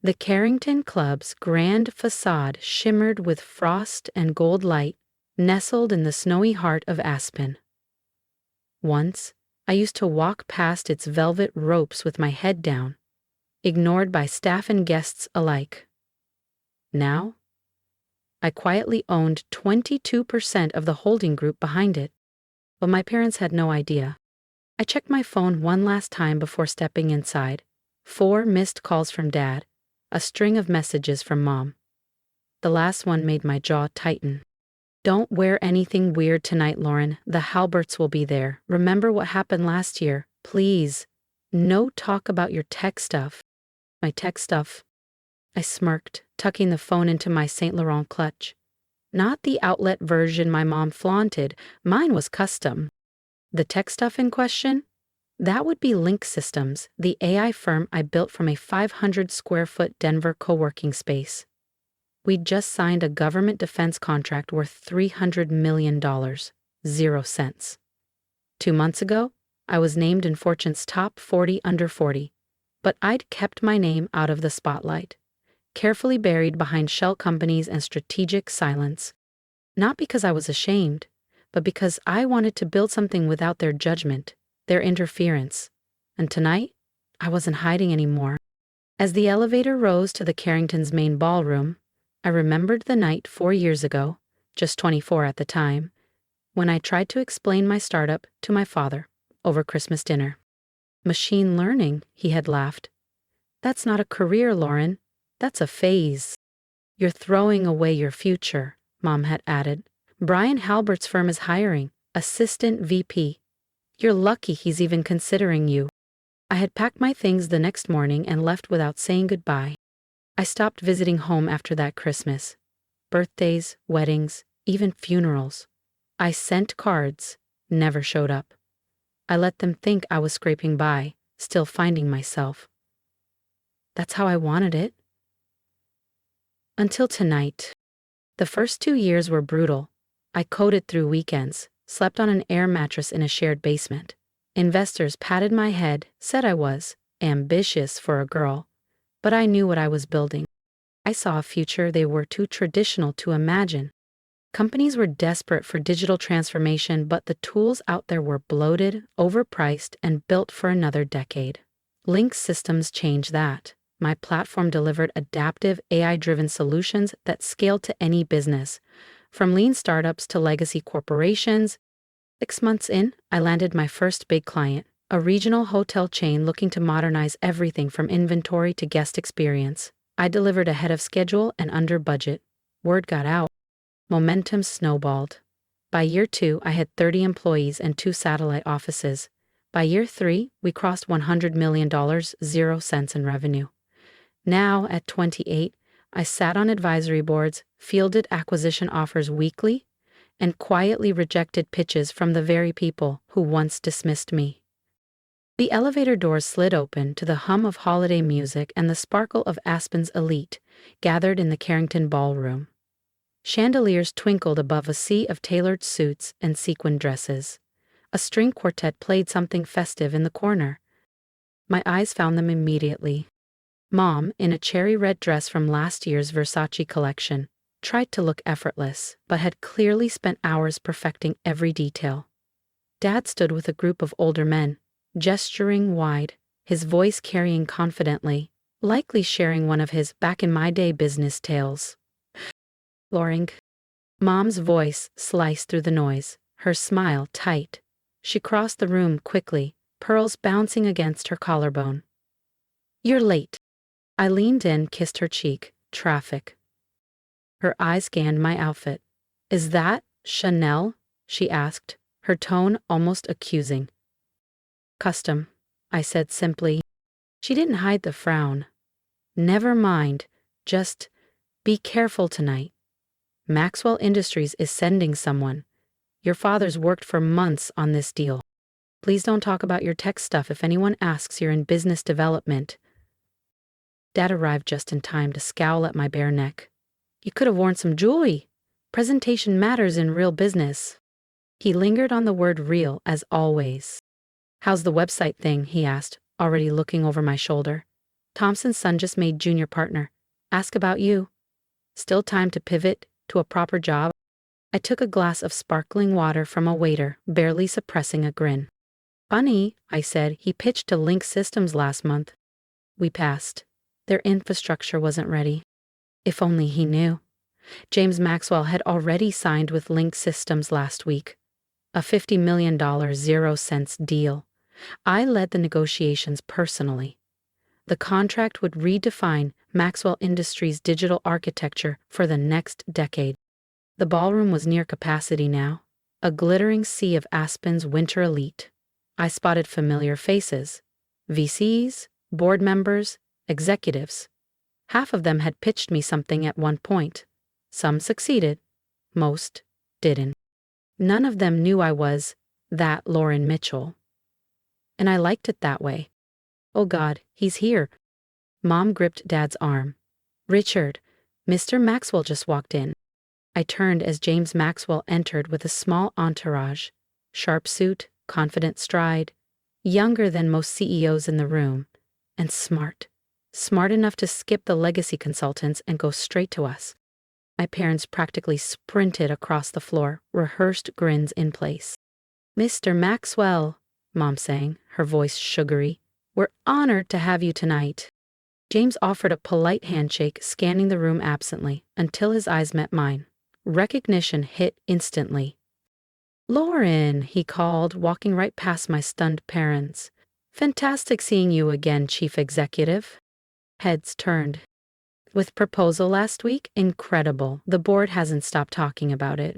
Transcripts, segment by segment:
The Carrington Club's grand facade shimmered with frost and gold light, nestled in the snowy heart of Aspen. Once, I used to walk past its velvet ropes with my head down, ignored by staff and guests alike. Now, I quietly owned 22% of the holding group behind it, but my parents had no idea. I checked my phone one last time before stepping inside. 4 missed calls from Dad, a string of messages from Mom. The last one made my jaw tighten. "Don't wear anything weird tonight, Lauren. The Halberts will be there. Remember what happened last year, please. No talk about your tech stuff." My tech stuff? I smirked, tucking the phone into my Saint Laurent clutch. Not the outlet version my mom flaunted, mine was custom. The tech stuff in question? That would be Link Systems, the AI firm I built from a 500-square-foot Denver co-working space. We'd just signed a government defense contract worth $300 million, 0 cents. 2 months ago, I was named in Fortune's top 40 under 40, but I'd kept my name out of the spotlight, carefully buried behind shell companies and strategic silence. Not because I was ashamed, but because I wanted to build something without their judgment, their interference. And tonight, I wasn't hiding anymore. As the elevator rose to the Carrington's main ballroom, I remembered the night 4 years ago, just 24 at the time, when I tried to explain my startup to my father over Christmas dinner. "Machine learning," he had laughed. "That's not a career, Lauren. That's a phase." "You're throwing away your future," Mom had added. "Brian Halbert's firm is hiring, assistant VP. You're lucky he's even considering you." I had packed my things the next morning and left without saying goodbye. I stopped visiting home after that Christmas. Birthdays, weddings, even funerals. I sent cards, never showed up. I let them think I was scraping by, still finding myself. That's how I wanted it. Until tonight. The first 2 years were brutal. I coded through weekends, slept on an air mattress in a shared basement. Investors patted my head, said I was ambitious for a girl, but I knew what I was building. I saw a future they were too traditional to imagine. Companies were desperate for digital transformation, but the tools out there were bloated, overpriced, and built for another decade. Link Systems changed that. My platform delivered adaptive, AI-driven solutions that scaled to any business, from lean startups to legacy corporations. 6 months in, I landed my first big client, a regional hotel chain looking to modernize everything from inventory to guest experience. I delivered ahead of schedule and under budget. Word got out. Momentum snowballed. By year 2, I had 30 employees and 2 satellite offices. By year 3, we crossed $100 million, 0 cents in revenue. Now, at 28, I sat on advisory boards, fielded acquisition offers weekly, and quietly rejected pitches from the very people who once dismissed me. The elevator doors slid open to the hum of holiday music and the sparkle of Aspen's elite gathered in the Carrington ballroom. Chandeliers twinkled above a sea of tailored suits and sequined dresses. A string quartet played something festive in the corner. My eyes found them immediately. Mom, in a cherry red dress from last year's Versace collection, tried to look effortless, but had clearly spent hours perfecting every detail. Dad stood with a group of older men, gesturing wide, his voice carrying confidently, likely sharing one of his back-in-my-day business tales. "Lauren." Mom's voice sliced through the noise, her smile tight. She crossed the room quickly, pearls bouncing against her collarbone. "You're late." I leaned in, kissed her cheek. "Traffic." Her eyes scanned my outfit. "Is that Chanel?" she asked, her tone almost accusing. "Custom," I said simply. She didn't hide the frown. "Never mind, just be careful tonight. Maxwell Industries is sending someone. Your father's worked for months on this deal. Please don't talk about your tech stuff if anyone asks. You're in business development." Dad arrived just in time to scowl at my bare neck. "You could have worn some jewelry. Presentation matters in real business." He lingered on the word real as always. "How's the website thing?" he asked, already looking over my shoulder. Thompson's son just made junior partner. Ask about you. Still time to pivot to a proper job? I took a glass of sparkling water from a waiter, barely suppressing a grin. Funny, I said, he pitched to Link Systems last month. We passed. Their infrastructure wasn't ready. If only he knew. James Maxwell had already signed with Link Systems last week. A $50 million 0 cents deal. I led the negotiations personally. The contract would redefine Maxwell Industries' digital architecture for the next decade. The ballroom was near capacity now, a glittering sea of Aspen's winter elite. I spotted familiar faces. VCs, board members, executives. Half of them had pitched me something at one point. Some succeeded. Most didn't. None of them knew I was that Lauren Mitchell. And I liked it that way. Oh God, he's here. Mom gripped Dad's arm. Richard, Mr. Maxwell just walked in. I turned as James Maxwell entered with a small entourage. Sharp suit, confident stride, younger than most CEOs in the room, and smart. Smart enough to skip the legacy consultants and go straight to us. My parents practically sprinted across the floor, rehearsed grins in place. Mr. Maxwell, Mom sang, her voice sugary, we're honored to have you tonight. James offered a polite handshake, scanning the room absently, until his eyes met mine. Recognition hit instantly. Lauren, he called, walking right past my stunned parents. Fantastic seeing you again, Chief Executive. Heads turned. With proposal last week? Incredible. The board hasn't stopped talking about it.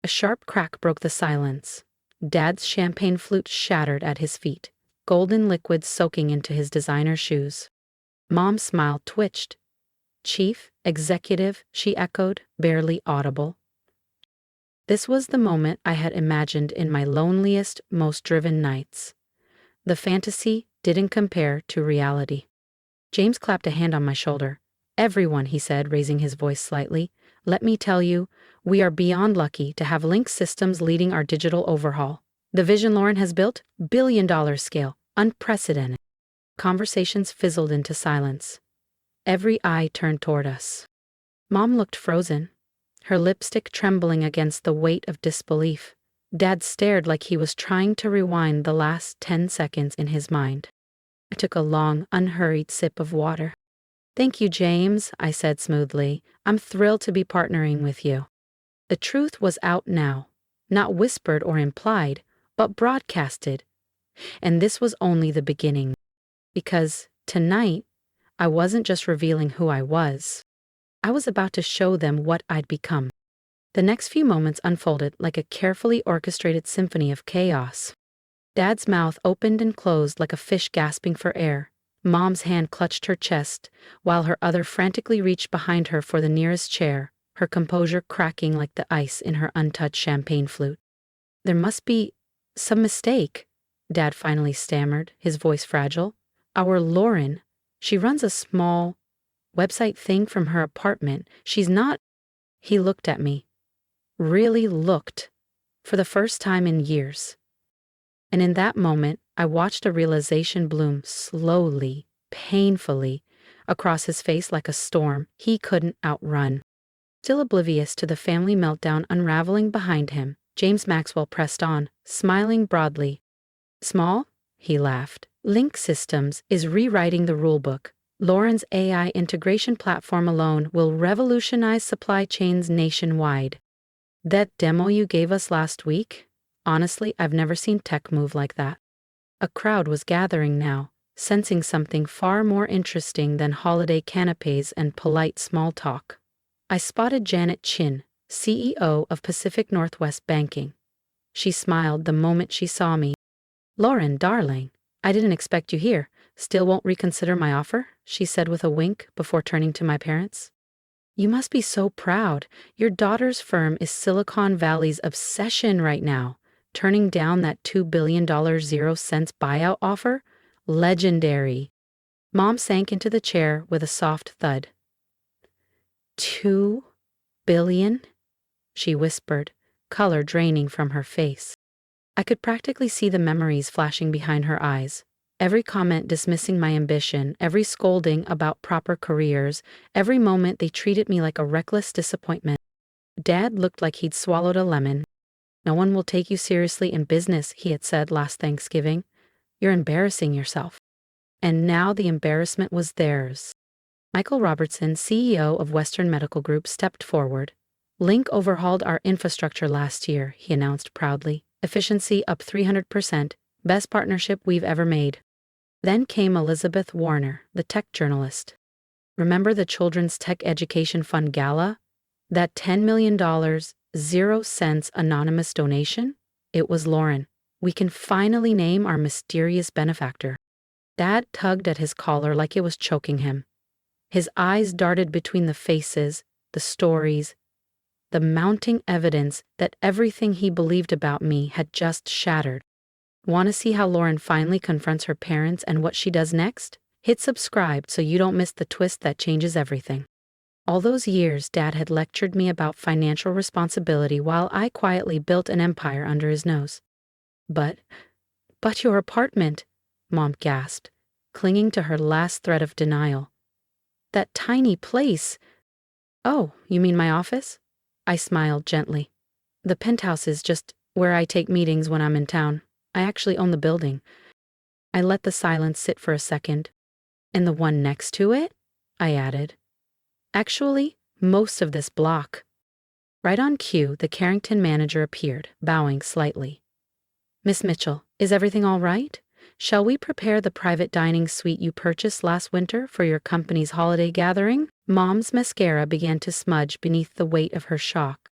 A sharp crack broke the silence. Dad's champagne flute shattered at his feet, golden liquid soaking into his designer shoes. Mom's smile twitched. Chief, executive, she echoed, barely audible. This was the moment I had imagined in my loneliest, most driven nights. The fantasy didn't compare to reality. James clapped a hand on my shoulder. Everyone, he said, raising his voice slightly, let me tell you, we are beyond lucky to have Link Systems leading our digital overhaul. The vision Lauren has built, billion-dollar scale, unprecedented. Conversations fizzled into silence. Every eye turned toward us. Mom looked frozen, her lipstick trembling against the weight of disbelief. Dad stared like he was trying to rewind the last 10 seconds in his mind. I took a long, unhurried sip of water. Thank you, James, I said smoothly. I'm thrilled to be partnering with you. The truth was out now, not whispered or implied, but broadcasted. And this was only the beginning. Because tonight, I wasn't just revealing who I was. I was about to show them what I'd become. The next few moments unfolded like a carefully orchestrated symphony of chaos. Dad's mouth opened and closed like a fish gasping for air. Mom's hand clutched her chest, while her other frantically reached behind her for the nearest chair, her composure cracking like the ice in her untouched champagne flute. There must be some mistake, Dad finally stammered, his voice fragile. Our Lauren, she runs a small website thing from her apartment. She's not. He looked at me. Really looked. For the first time in years. And in that moment, I watched a realization bloom slowly, painfully, across his face like a storm he couldn't outrun. Still oblivious to the family meltdown unraveling behind him, James Maxwell pressed on, smiling broadly. Small? He laughed. Link Systems is rewriting the rulebook. Lauren's AI integration platform alone will revolutionize supply chains nationwide. That demo you gave us last week? Honestly, I've never seen tech move like that. A crowd was gathering now, sensing something far more interesting than holiday canapes and polite small talk. I spotted Janet Chin, CEO of Pacific Northwest Banking. She smiled the moment she saw me. Lauren, darling, I didn't expect you here. Still won't reconsider my offer? She said with a wink before turning to my parents. You must be so proud. Your daughter's firm is Silicon Valley's obsession right now. Turning down that $2 billion 0 cents buyout offer? Legendary. Mom sank into the chair with a soft thud. $2 billion? She whispered, color draining from her face. I could practically see the memories flashing behind her eyes. Every comment dismissing my ambition, every scolding about proper careers, every moment they treated me like a reckless disappointment. Dad looked like he'd swallowed a lemon. "No one will take you seriously in business," he had said last Thanksgiving. "You're embarrassing yourself." And now the embarrassment was theirs. Michael Robertson, CEO of Western Medical Group, stepped forward. "Link overhauled our infrastructure last year," he announced proudly. "Efficiency up 300%, best partnership we've ever made." Then came Elizabeth Warner, the tech journalist. "Remember the Children's Tech Education Fund Gala? That $10 million, 0 cents anonymous donation? It was Lauren. We can finally name our mysterious benefactor." Dad tugged at his collar like it was choking him. His eyes darted between the faces, the stories, the mounting evidence that everything he believed about me had just shattered. Want to see how Lauren finally confronts her parents and what she does next? Hit subscribe so you don't miss the twist that changes everything. All those years, Dad had lectured me about financial responsibility while I quietly built an empire under his nose. But your apartment," Mom gasped, clinging to her last thread of denial. "That tiny place." "Oh, you mean my office?" I smiled gently. "The penthouse is just where I take meetings when I'm in town. I actually own the building." I let the silence sit for a second. "And the one next to it?" I added. "Actually, most of this block." Right on cue, the Carrington manager appeared, bowing slightly. "Miss Mitchell, is everything all right? Shall we prepare the private dining suite you purchased last winter for your company's holiday gathering?" Mom's mascara began to smudge beneath the weight of her shock.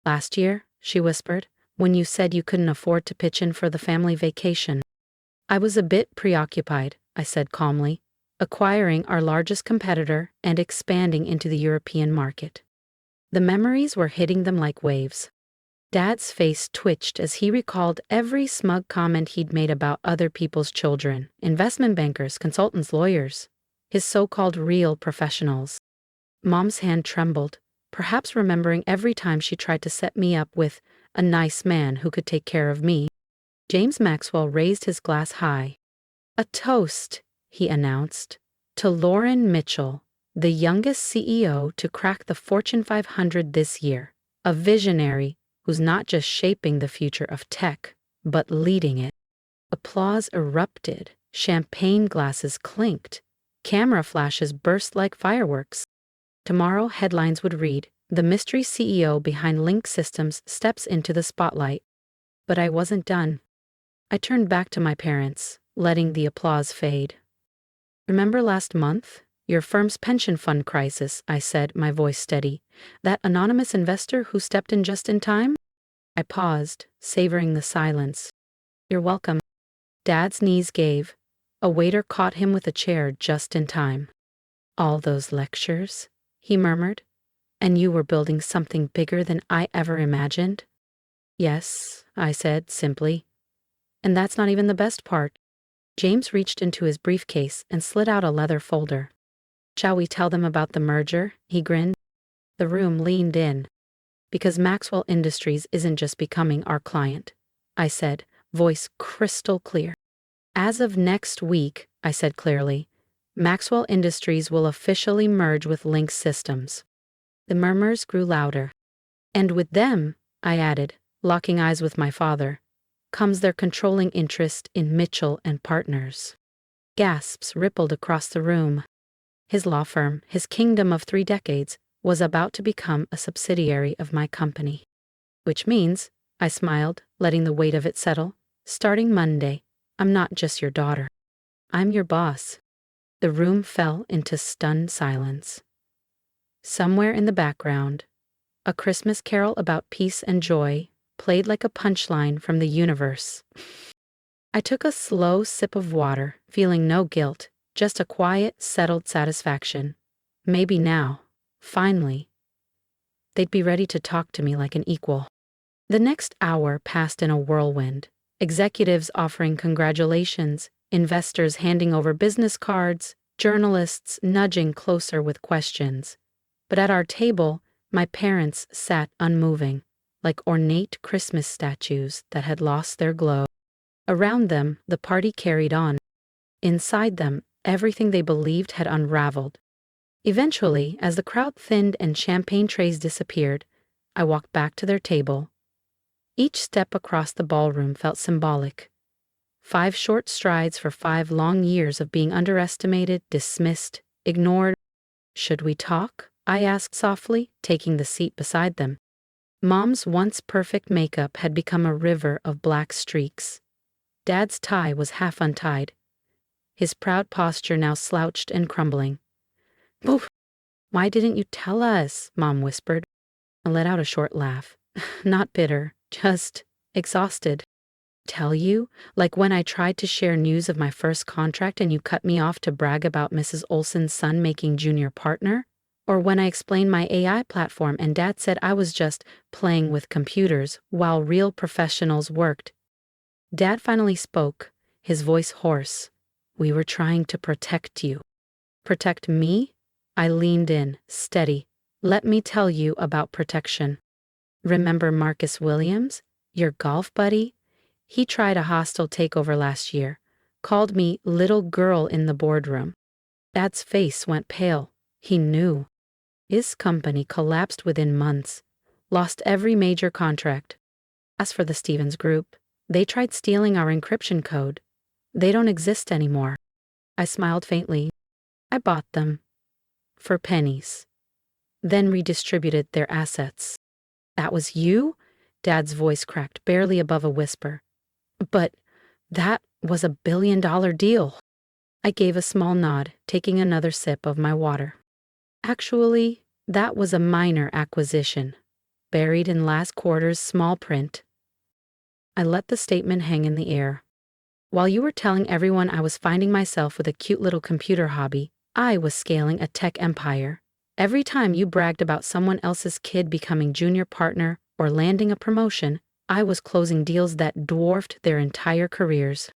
"Last year," she whispered, "when you said you couldn't afford to pitch in for the family vacation." "I was a bit preoccupied," I said calmly, "acquiring our largest competitor and expanding into the European market." The memories were hitting them like waves. Dad's face twitched as he recalled every smug comment he'd made about other people's children, investment bankers, consultants, lawyers, his so-called real professionals. Mom's hand trembled, perhaps remembering every time she tried to set me up with a nice man who could take care of me. James Maxwell raised his glass high. "A toast," he announced, "to Lauren Mitchell, the youngest CEO to crack the Fortune 500 this year, a visionary who's not just shaping the future of tech, but leading it." Applause erupted, champagne glasses clinked, camera flashes burst like fireworks. Tomorrow, headlines would read, "The mystery CEO behind Link Systems steps into the spotlight." But I wasn't done. I turned back to my parents, letting the applause fade. "Remember last month? Your firm's pension fund crisis," I said, my voice steady. "That anonymous investor who stepped in just in time?" I paused, savoring the silence. "You're welcome." Dad's knees gave. A waiter caught him with a chair just in time. "All those lectures," he murmured. "And you were building something bigger than I ever imagined?" "Yes," I said simply. "And that's not even the best part." James reached into his briefcase and slid out a leather folder. "Shall we tell them about the merger?" he grinned. The room leaned in. "Because Maxwell Industries isn't just becoming our client," I said, voice crystal clear. "As of next week," I said clearly, "Maxwell Industries will officially merge with Link Systems." The murmurs grew louder. "And with them," I added, locking eyes with my father, "comes their controlling interest in Mitchell and Partners." Gasps rippled across the room. His law firm, his kingdom of 3 decades, was about to become a subsidiary of my company. "Which means," I smiled, letting the weight of it settle, "starting Monday, I'm not just your daughter. I'm your boss." The room fell into stunned silence. Somewhere in the background, a Christmas carol about peace and joy played like a punchline from the universe. I took a slow sip of water, feeling no guilt, just a quiet, settled satisfaction. Maybe now, finally, they'd be ready to talk to me like an equal. The next hour passed in a whirlwind. Executives offering congratulations, investors handing over business cards, journalists nudging closer with questions. But at our table, my parents sat unmoving, like ornate Christmas statues that had lost their glow. Around them, the party carried on. Inside them, everything they believed had unraveled. Eventually, as the crowd thinned and champagne trays disappeared, I walked back to their table. Each step across the ballroom felt symbolic. 5 short strides for 5 long years of being underestimated, dismissed, ignored. "Should we talk?" I asked softly, taking the seat beside them. Mom's once perfect makeup had become a river of black streaks. Dad's tie was half untied, his proud posture now slouched and crumbling. "Oof, why didn't you tell us?" Mom whispered. I let out a short laugh. Not bitter, just exhausted. "Tell you? Like when I tried to share news of my first contract and you cut me off to brag about Mrs. Olson's son making junior partner? Or when I explained my AI platform and Dad said I was just playing with computers while real professionals worked?" Dad finally spoke, his voice hoarse. "We were trying to protect you." "Protect me?" I leaned in, steady. "Let me tell you about protection. Remember Marcus Williams, your golf buddy? He tried a hostile takeover last year, called me little girl in the boardroom." Dad's face went pale. He knew. His company collapsed within months, lost every major contract. As for the Stevens Group, they tried stealing our encryption code. They don't exist anymore. I smiled faintly. I bought them. For pennies. Then redistributed their assets. "That was you?" Dad's voice cracked barely above a whisper. "But that was a billion-dollar deal." I gave a small nod, taking another sip of my water. "Actually, that was a minor acquisition, buried in last quarter's small print." I let the statement hang in the air. While you were telling everyone I was finding myself with a cute little computer hobby, I was scaling a tech empire. Every time you bragged about someone else's kid becoming junior partner or landing a promotion, I was closing deals that dwarfed their entire careers.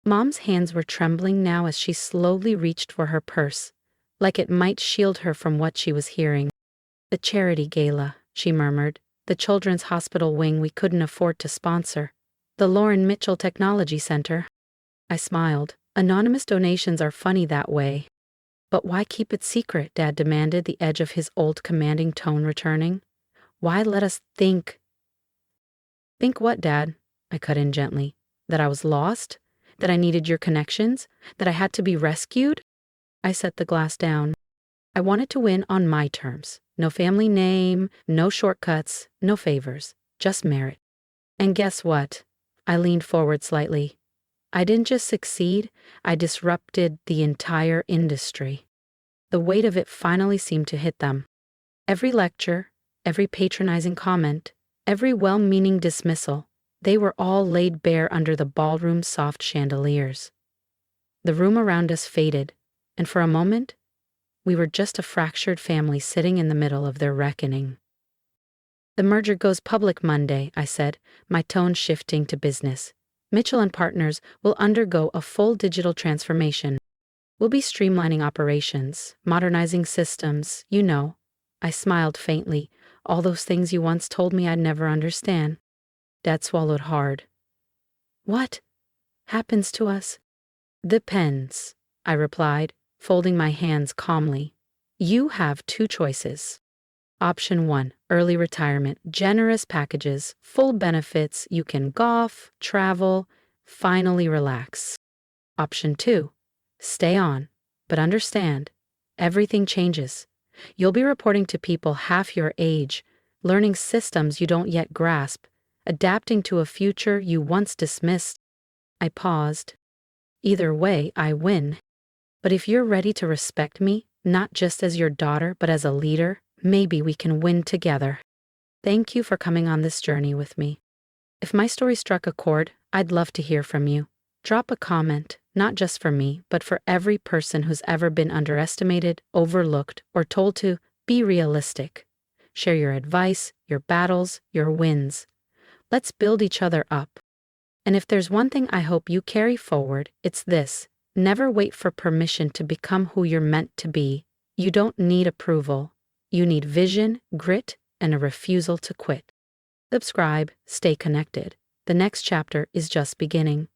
Mom's hands were trembling now as she slowly reached for her purse, like it might shield her from what she was hearing. "The charity gala," she murmured, "the children's hospital wing we couldn't afford to sponsor, the Lauren Mitchell Technology Center." I smiled. Anonymous donations are funny that way. "But why keep it secret?" Dad demanded, the edge of his old commanding tone returning. "Why let us think?" "Think what, Dad?" I cut in gently. "That I was lost? That I needed your connections? That I had to be rescued?" I set the glass down. I wanted to win on my terms. No family name, no shortcuts, no favors, just merit. And guess what? I leaned forward slightly. I didn't just succeed, I disrupted the entire industry. The weight of it finally seemed to hit them. Every lecture, every patronizing comment, every well-meaning dismissal, they were all laid bare under the ballroom's soft chandeliers. The room around us faded, and for a moment, we were just a fractured family sitting in the middle of their reckoning. "The merger goes public Monday," I said, my tone shifting to business. "Mitchell and Partners will undergo a full digital transformation. We'll be streamlining operations, modernizing systems, you know." I smiled faintly. "All those things you once told me I'd never understand." Dad swallowed hard. "What happens to us?" "Depends," I replied, folding my hands calmly. "You have 2 choices. Option 1, early retirement, generous packages, full benefits, you can golf, travel, finally relax. Option 2, stay on, but understand, everything changes. You'll be reporting to people half your age, learning systems you don't yet grasp, adapting to a future you once dismissed." I paused. "Either way, I win. But if you're ready to respect me, not just as your daughter, but as a leader, maybe we can win together." Thank you for coming on this journey with me. If my story struck a chord, I'd love to hear from you. Drop a comment, not just for me, but for every person who's ever been underestimated, overlooked, or told to be realistic. Share your advice, your battles, your wins. Let's build each other up. And if there's one thing I hope you carry forward, it's this. Never wait for permission to become who you're meant to be. You don't need approval. You need vision, grit, and a refusal to quit. Subscribe, stay connected. The next chapter is just beginning.